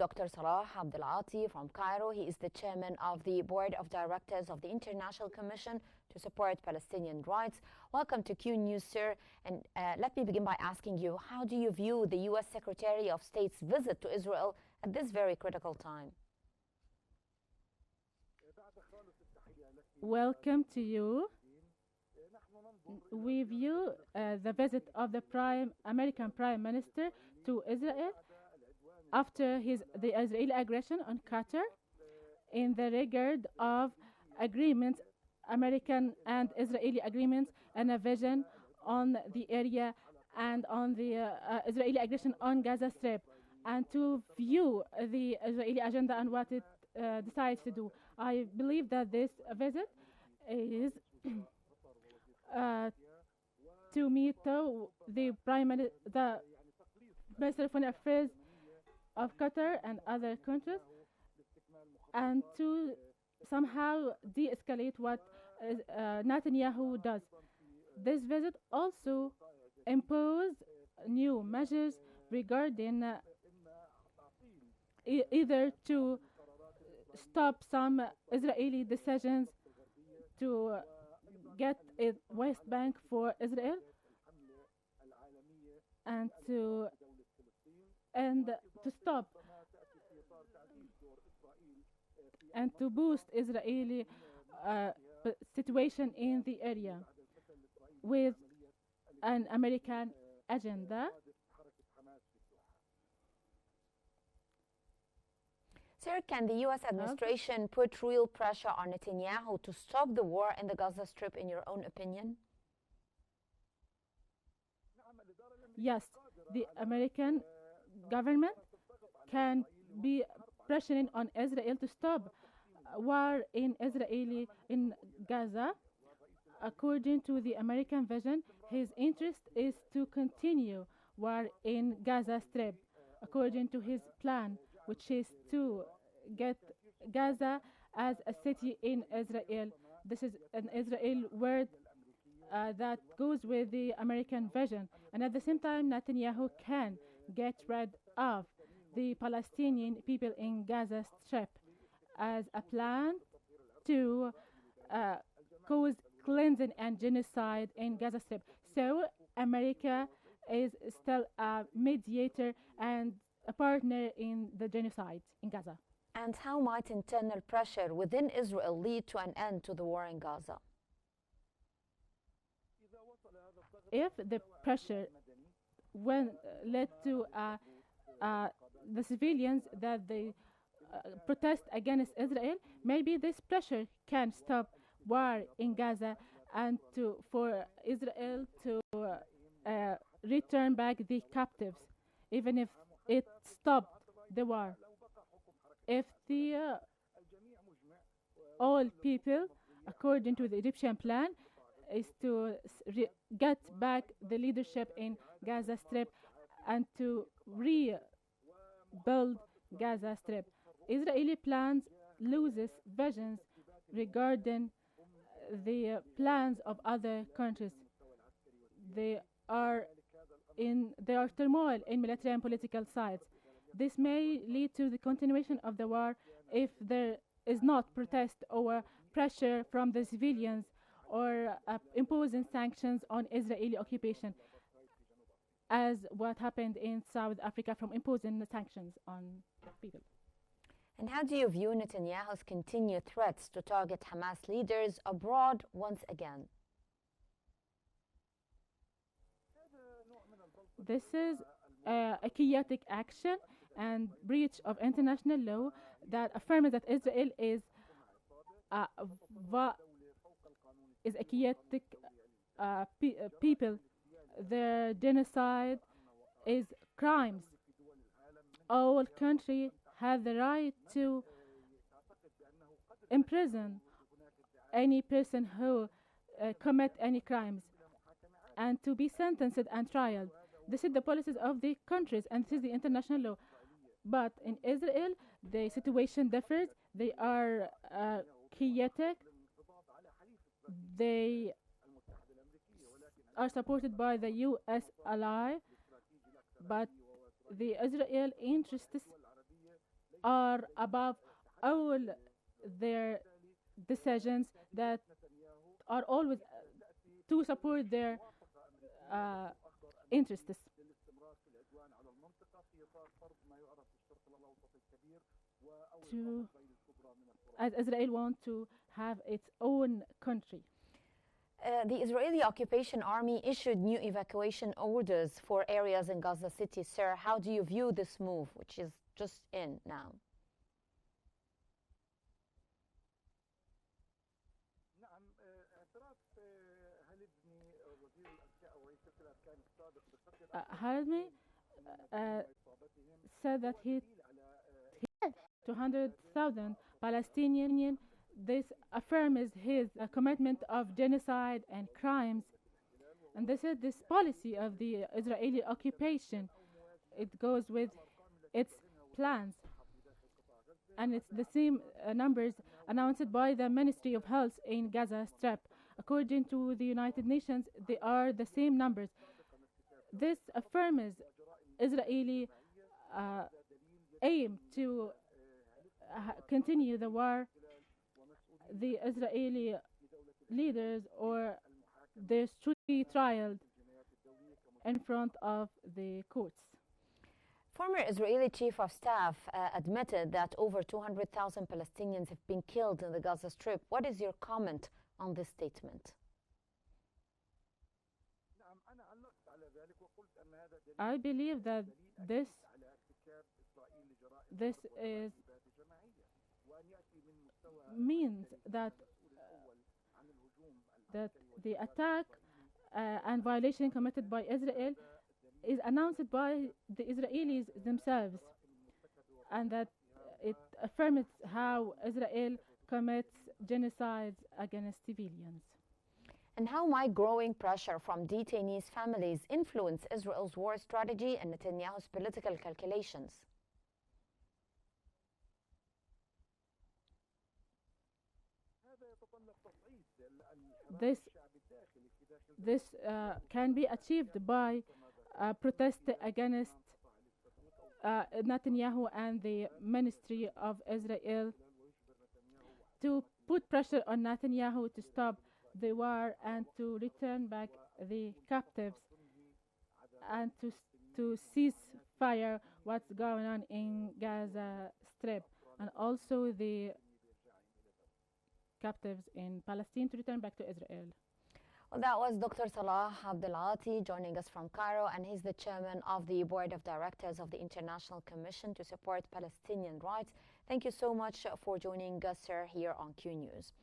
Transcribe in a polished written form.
Dr. Salah Abdul Ati from Cairo. He is the chairman of the board of directors of the International Commission to Support Palestinian Rights. Welcome to Q News, sir. And let me begin by asking you, how do you view the U.S. Secretary of State's visit to Israel at this very critical time? Welcome to you. We view the visit of the American Prime Minister to Israel after the Israeli aggression on Qatar in the regard of agreements, American and Israeli agreements, and a vision on the area and on the Israeli aggression on Gaza Strip, and to view the Israeli agenda and what it decides to do. I believe that this visit is to meet the Minister of Foreign Affairs of Qatar and other countries, and to somehow de-escalate what Netanyahu does. This visit also imposed new measures regarding either to stop some Israeli decisions to get a West Bank for Israel and to stop and to boost Israeli situation in the area with an American agenda. Sir, can the U.S. administration put real pressure on Netanyahu to stop the war in the Gaza Strip, in your own opinion? Yes, the American government can be pressuring on Israel to stop war in Gaza. According to the American vision, his interest is to continue war in Gaza Strip, according to his plan, which is to get Gaza as a city in Israel. This is an Israel word that goes with the American vision. And at the same time, Netanyahu can get rid of the Palestinian people in Gaza Strip as a plan to cause cleansing and genocide in Gaza Strip. So America is still a mediator and a partner in the genocide in Gaza. And how might internal pressure within Israel lead to an end to the war in Gaza? If the pressure led to the civilians that they protest against Israel, maybe this pressure can stop war in Gaza and for Israel to return back the captives, even if it stopped the war. If all people, according to the Egyptian plan, is to get back the leadership in Gaza Strip and to rebuild Gaza Strip. Israeli plans loses visions regarding the plans of other countries. There are turmoil in military and political sides. This may lead to the continuation of the war if there is not protest or pressure from the civilians or imposing sanctions on Israeli occupation, as what happened in South Africa from imposing the sanctions on people. And how do you view Netanyahu's continued threats to target Hamas leaders abroad once again? This is a chaotic action and breach of international law that affirms that Israel is a chaotic people. Their genocide is crimes. All countries have the right to imprison any person who commit any crimes and to be sentenced and tried. This is the policies of the countries and this is the international law. But in Israel, the situation differs. They are chaotic. They are supported by the U.S. ally, but the Israel interests are above all their decisions, that are always to support their uh, interests. To, as Israel wants to have its own country. The Israeli occupation army issued new evacuation orders for areas in Gaza City. Sir, how do you view this move, which is just in now? Halidmi said that he 200,000 Palestinian. This affirms his commitment of genocide and crimes. And this is this policy of the Israeli occupation. It goes with its plans. And it's the same numbers announced by the Ministry of Health in Gaza Strip. According to the United Nations, they are the same numbers. This affirms Israeli aim to continue the war. The Israeli leaders or they should be tried in front of the courts. Former Israeli Chief of Staff admitted that over 200,000 Palestinians have been killed in the Gaza Strip. What is your comment on this statement? I believe that this is means that the attack and violation committed by Israel is announced by the Israelis themselves, and that it affirms how Israel commits genocides against civilians. And how might growing pressure from detainees' families influence Israel's war strategy and Netanyahu's political calculations? This can be achieved by protest against Netanyahu and the Ministry of Israel to put pressure on Netanyahu to stop the war and to return back the captives and to cease fire what's going on in Gaza Strip, and also the captives in Palestine to return back to Israel. Well, that was Dr. Salah Abdul Ati joining us from Cairo, and he's the chairman of the board of directors of the International Commission to Support Palestinian Rights. Thank you so much for joining us, sir, here on Q News.